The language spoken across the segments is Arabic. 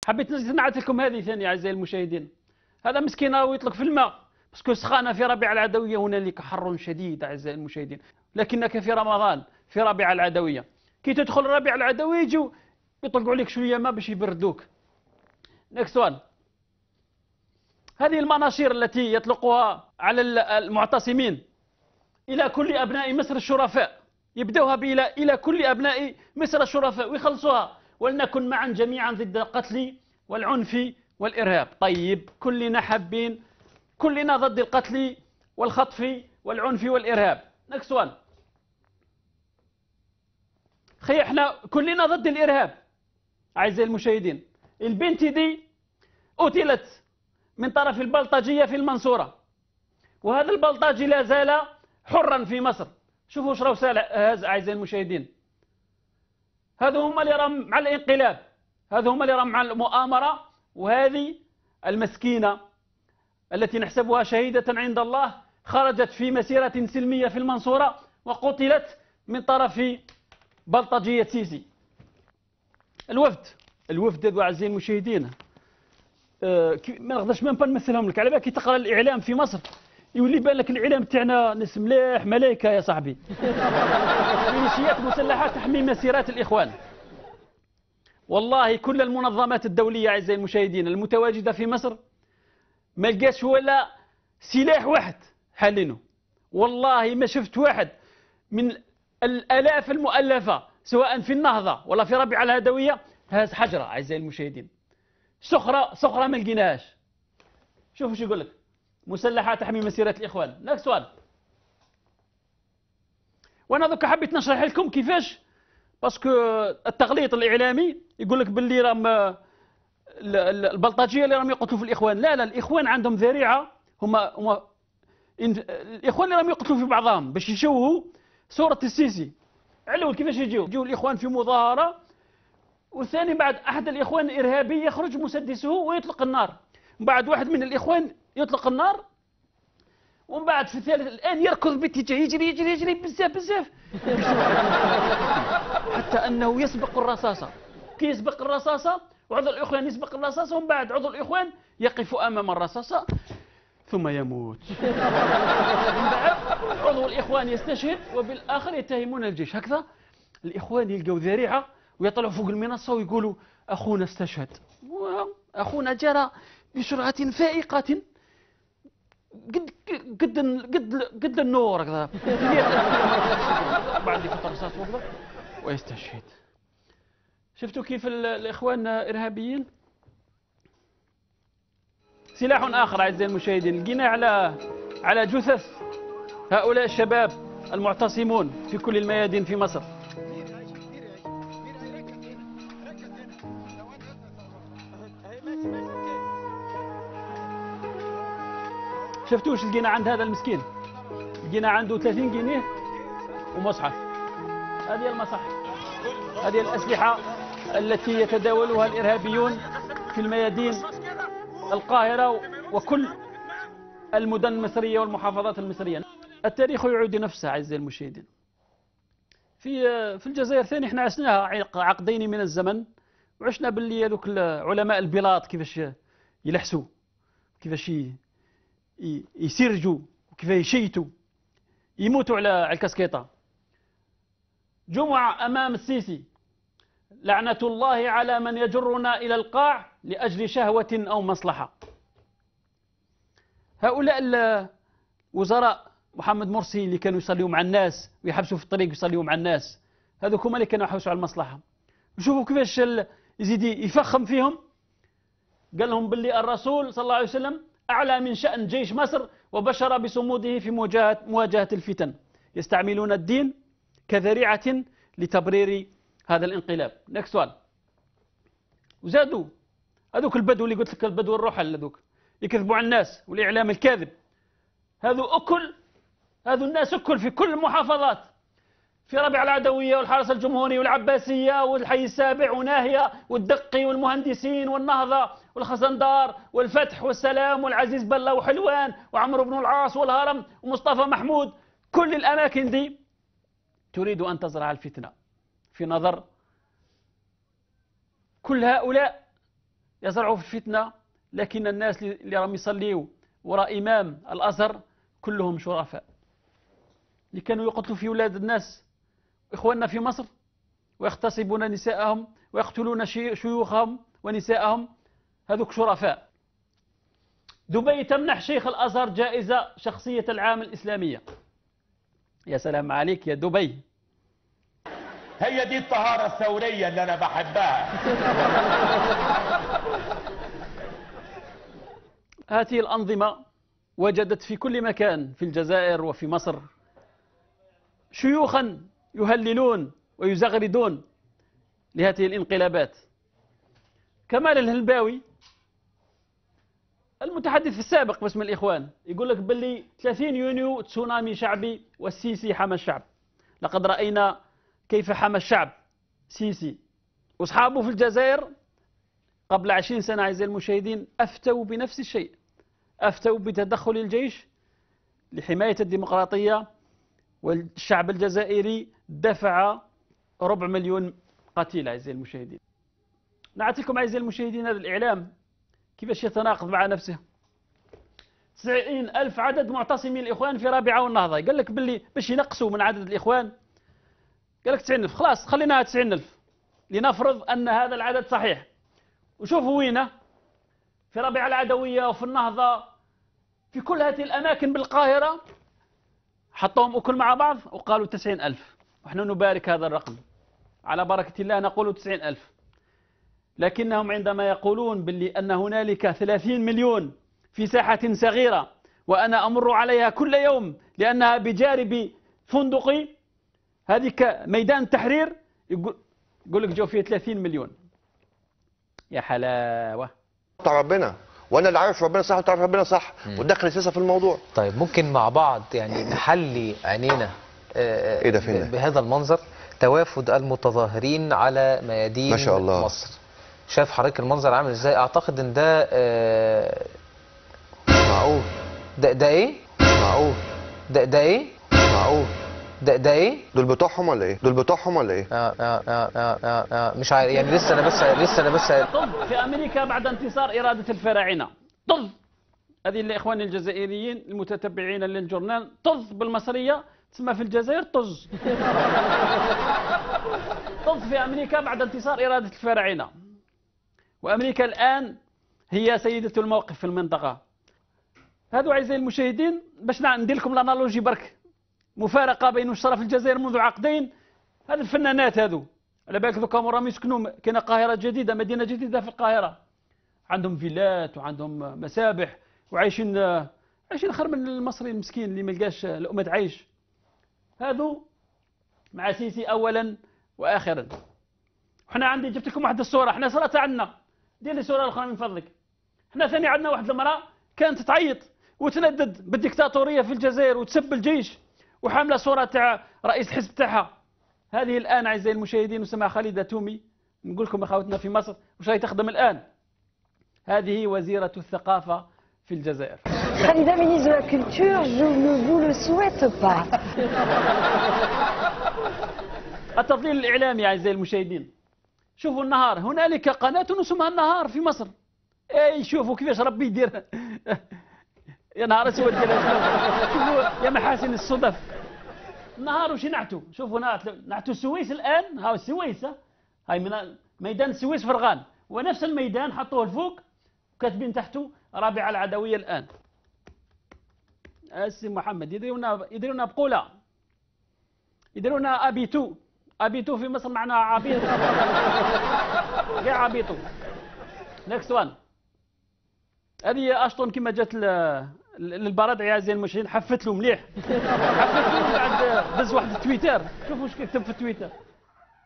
حبيت نعت لكم هذه ثانية أعزائي المشاهدين. هذا مسكين راهو يطلق في الماء باسكو سخانة في ربيع العدوية، هنالك حر شديد أعزائي المشاهدين، لكنك في رمضان في ربيع العدوية كي تدخل ربيع العدوية يجوا يطلقوا عليك شوية ماء باش يبردوك. نيكست وان. هذه المناشير التي يطلقها على المعتصمين إلى كل أبناء مصر الشرفاء، يبدأوها إلى كل أبناء مصر الشرفاء ويخلصوها: ولنكن معا جميعا ضد القتل والعنف والإرهاب. طيب كلنا حابين، كلنا ضد القتل والخطف والعنف والإرهاب. نكست وان. خي احنا كلنا ضد الإرهاب أعزائي المشاهدين. البنت دي قتلت من طرف البلطجية في المنصورة، وهذا البلطجي لا زال حرا في مصر. شوفوا ايش راهو هذا أعزائي المشاهدين. هذا هم اللي راهم مع الانقلاب، هذا هم اللي راهم مع المؤامرة، وهذه المسكينة التي نحسبها شهيدة عند الله خرجت في مسيرة سلمية في المنصورة وقتلت من طرف بلطجية سيسي. الوفد هذو أعزائي المشاهدين ما نقدرش ما نمثلهم لك. على بالك كي تقرا الإعلام في مصر يولي بان لك الإعلام تاعنا ناس ملاح ملائكة يا صاحبي. ميليشيات مسلحة تحمي مسيرات الإخوان. والله كل المنظمات الدولية أعزائي المشاهدين المتواجدة في مصر ما لقاش ولا سلاح واحد حالينه. والله ما شفت واحد من الآلاف المؤلفة سواء في النهضة ولا في ربيع العدوية هاز حجرة أعزائي المشاهدين. صخرة ما لقيناهاش. شوفوا شو يقول لك: مسلحة تحمي مسيرة الإخوان. نفس سؤال. وأنا دوك حبيت نشرح لكم كيفاش، باسكو التغليط الإعلامي يقول لك باللي راهم البلطجية اللي راهم يقتلوا في الإخوان. لا الإخوان عندهم ذريعة، هما الإخوان اللي راهم يقتلوا في بعضهم باش يشوهوا صورة السيسي. علو كيفاش يجيو الإخوان في مظاهرة، والثاني بعد أحد الإخوان الإرهابي يخرج مسدسه ويطلق النار، من بعد واحد من الإخوان يطلق النار، ومن بعد في الثالث الآن يركض باتجاه يجري بزاف حتى أنه يسبق الرصاصة. كي يسبق الرصاصة وعضو الإخوان يسبق الرصاصة، ومن بعد عضو الإخوان يقف أمام الرصاصة ثم يموت. من بعد عضو الإخوان يستشهد، وبالآخر يتهمون الجيش. هكذا الإخوان يلقوا ذريعة ويطلعوا فوق المنصة ويقولوا أخونا استشهد، أخونا جرى بسرعة فائقة قد النور هكذا بعد يفوت الرصاص ويستشهد. شفتوا كيف الإخوان إرهابيين؟ سلاح آخر أعزائي المشاهدين لقيناه على جثث هؤلاء الشباب المعتصمون في كل الميادين في مصر. شفتوا وش لقينا عند هذا المسكين؟ لقينا عنده 30 جنيه ومصحف. هذه المصاحف، هذه الأسلحة التي يتداولها الإرهابيون في الميادين القاهرة وكل المدن المصرية والمحافظات المصرية. التاريخ يعيد نفسه أعزائي المشاهدين. في الجزائر ثاني احنا عشناها عقدين من الزمن، وعشنا باللي هذوك علماء البلاط كيفاش يلحسوا، كيفاش يسرجوا، وكيف يشيتوا، يموتوا على الكاسكيطة. جمعة أمام السيسي: لعنة الله على من يجرنا إلى القاع لأجل شهوة أو مصلحة. هؤلاء الوزراء محمد مرسي اللي كانوا يصليوا مع الناس ويحبسوا في الطريق يصليوا مع الناس، هذوك هما اللي كانوا يحوسوا على المصلحة. نشوفوا كيفاش يزيد يفخم فيهم. قال لهم باللي الرسول صلى الله عليه وسلم أعلى من شأن جيش مصر وبشر بصموده في مواجهة الفتن. يستعملون الدين كذريعة لتبرير هذا الانقلاب. نكست وان. وزادوا هذوك البدو اللي قلت لك، البدو الرحل هذوك يكذبوا على الناس والإعلام الكاذب. هذو الناس أكل في كل المحافظات، في ربيع العدوية والحرس الجمهوري والعباسية والحي السابع وناهية والدقي والمهندسين والنهضة والخزندار والفتح والسلام والعزيز بلة وحلوان وعمرو بن العاص والهرم ومصطفى محمود. كل الأماكن دي تريد أن تزرع الفتنة في نظر كل هؤلاء يزرعوا في الفتنة، لكن الناس اللي راهم يصليوا وراء إمام الأزهر كلهم شرفاء، اللي كانوا يقتلوا في أولاد الناس إخواننا في مصر ويغتصبون نساءهم ويقتلون شيوخهم ونساءهم، هذوك شرفاء. دبي تمنح شيخ الأزهر جائزة شخصية العام الإسلامية. يا سلام عليك يا دبي. هي دي الطهارة الثورية اللي أنا بحبها. هذه الأنظمة وجدت في كل مكان في الجزائر وفي مصر شيوخا يهللون ويزغردون لهذه الانقلابات. كمال الهلباوي المتحدث السابق باسم الإخوان يقول لك باللي 30 يونيو تسونامي شعبي والسيسي حمى الشعب. لقد رأينا كيف حمى الشعب سيسي وأصحابه في الجزائر قبل 20 سنة. أعزائي المشاهدين، أفتوا بنفس الشيء، أفتوا بتدخل الجيش لحماية الديمقراطية، والشعب الجزائري دفع 250,000 قتيل. أعزائي المشاهدين، نعطيكم أعزائي المشاهدين هذا الإعلام كيفاش يتناقض مع نفسه. 90,000 عدد معتصمي الإخوان في رابعة والنهضة. قال لك باللي باش ينقصوا من عدد الإخوان قال لك 90,000، خلاص خليناها 90,000 لنفرض أن هذا العدد صحيح. وشوفوا وينه، في رابعة العدوية وفي النهضة، في كل هذه الأماكن بالقاهرة حطوهم أكل مع بعض وقالوا 90,000، ونحن نبارك هذا الرقم على بركة الله، نقول 90,000. لكنهم عندما يقولون باللي أن هنالك 30 مليون في ساحة صغيرة وأنا أمر عليها كل يوم لأنها بجانب فندقي، هذه ميدان التحرير، يقول لك جو فيه 30 مليون. يا حلاوة. بتاع ربنا، وانا اللي عارف ربنا صح وتعرف ربنا صح، وتدخل السياسه في الموضوع. طيب ممكن مع بعض يعني نحلي عينينا ايه ده فين بهذا المنظر، توافد المتظاهرين على ميادين ما شاء الله مصر. شايف حضرتك المنظر عامل ازاي؟ اعتقد ان ده معقول. ده ايه؟ معقول. ده ايه؟ معقول. ده ايه؟ دول بتوعهم ولا ايه؟ دول بتوعهم ولا ايه؟ مش عارف يعني، لسه انا بس طب في امريكا بعد انتصار اراده الفراعنه، طز هذه الاخوان الجزائريين المتتبعين للجورنال، طز بالمصريه تسمى في الجزائر طز. طز في امريكا بعد انتصار اراده الفراعنه. وامريكا الان هي سيده الموقف في المنطقه. هذو اعزائي المشاهدين باش ندير لكم الانالوجي برك، مفارقه بين الشرف الجزائر منذ عقدين. هذه الفنانات هذو على بالك دوكا راهم يسكنوا، كاينه قاهره جديده، مدينه جديده في القاهره، عندهم فيلات وعندهم مسابح وعايشين خير من المصري المسكين اللي ما لقاش لقمه عيش. هذو مع سيسي اولا واخرا. وحنا عندي جبت لكم واحد الصوره، حنا صورة عندنا، دير لي صوره اخرى من فضلك. حنا ثاني عندنا واحد المراه كانت تعيط وتندد بالديكتاتوريه في الجزائر وتسب الجيش وحامله صوره تاع رئيس الحزب تاعها. هذه الان اعزائي المشاهدين اسمها خالده تومي. نقول لكم اخواتنا في مصر واش راهي تخدم الان. هذه وزيره الثقافه في الجزائر. خالده ministre de la culture, je ne vous le souhaite pas. التضليل الاعلامي اعزائي المشاهدين. شوفوا النهار، هنالك قناه اسمها النهار في مصر. اي شوفوا كيفاش ربي يدير. يا نهار اسود، شوفوا يا محاسن الصدف. النهار وش نعتوا، شوفوا نعتوا السويس الان، هاو السويس، هاي من ميدان السويس فرغان، ونفس الميدان حطوه الفوق وكاتبين تحته رابعه العدويه الان. السي محمد يديرونا بقوله، يديرونا ابيتو. ابيتو في مصر معناها عبيط. كاع عبيطو. نيكست وان. هذه اشطون كما جات للبراد اعزائي المشاهدين، حفت له مليح. حفت له بعد دز واحد التويتر، شوفوا واش كتب في التويتر.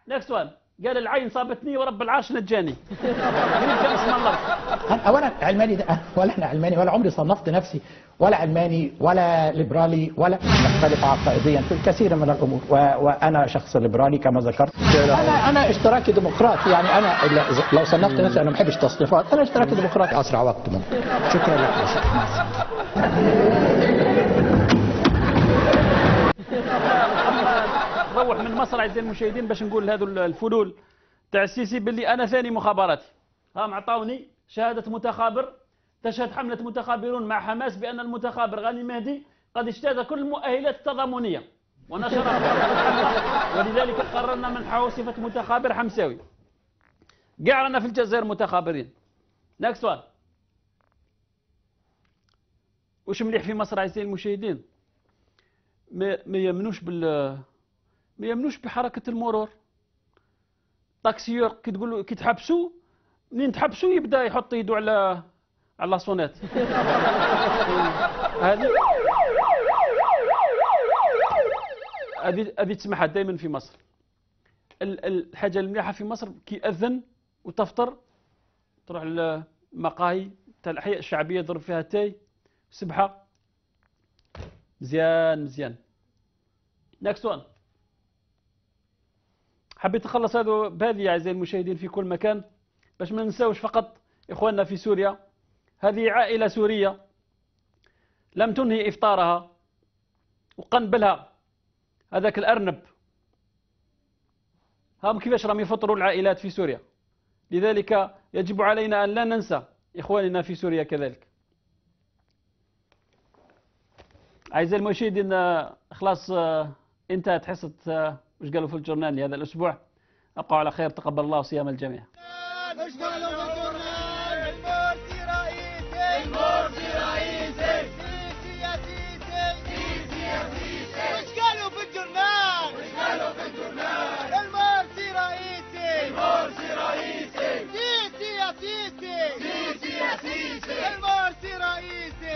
نيكست وان. قال العين صابتني ورب العرش نجاني. اولا علماني ده ولا انا علماني، ولا عمري صنفت نفسي ولا علماني ولا ليبرالي، ولا مختلف عقائديا في الكثير من الامور، وانا شخص ليبرالي كما ذكرت. انا اشتراكي ديمقراطي، يعني انا لو صنفت نفسي انا ما بحبش تصنيفات، انا اشتراكي ديمقراطي اسرع وقت ممكن. شكرا لك يا شيخ. نروح من مصر اعزائي المشاهدين باش نقول هذو الفلول تاع السيسي باللي انا ثاني مخابراتي. هم عطاوني شهادة متخابر، تشهد حملة متخابرون مع حماس بأن المتخابر غاني مهدي قد اجتاز كل المؤهلات التضامنية ونشرها في الحملة، ولذلك قررنا منحه صفة متخابر حمساوي. كاع رانا في الجزائر متخابرين. نكست وان. واش مليح في مصر أعزائي المشاهدين؟ ما يمنوش بحركة المرور. طاكسيور كي تقول له كي تحبسوا، منين تحبسوا يبدا يحط يدو على لاصونات. هذه تسمعها دائما في مصر. الحاجة المليحة في مصر كي أذن وتفطر تروح للمقاهي تاع الأحياء الشعبية ضرب فيها تاي سبحة مزيان. نكست وان. حبيت نخلص هذا بهذه أعزائي المشاهدين في كل مكان باش ما ننساوش فقط إخواننا في سوريا. هذه عائلة سورية لم تنهي إفطارها وقنبلها هذاك الأرنب. هم كيفاش راهم يفطروا العائلات في سوريا. لذلك يجب علينا أن لا ننسى إخواننا في سوريا كذلك. أعزائي المشاهدين خلاص انتهت حصة وش قالوا في الجورنال هذا الأسبوع. أبقوا على خير، تقبل الله صيام الجميع. المرسي رئيسي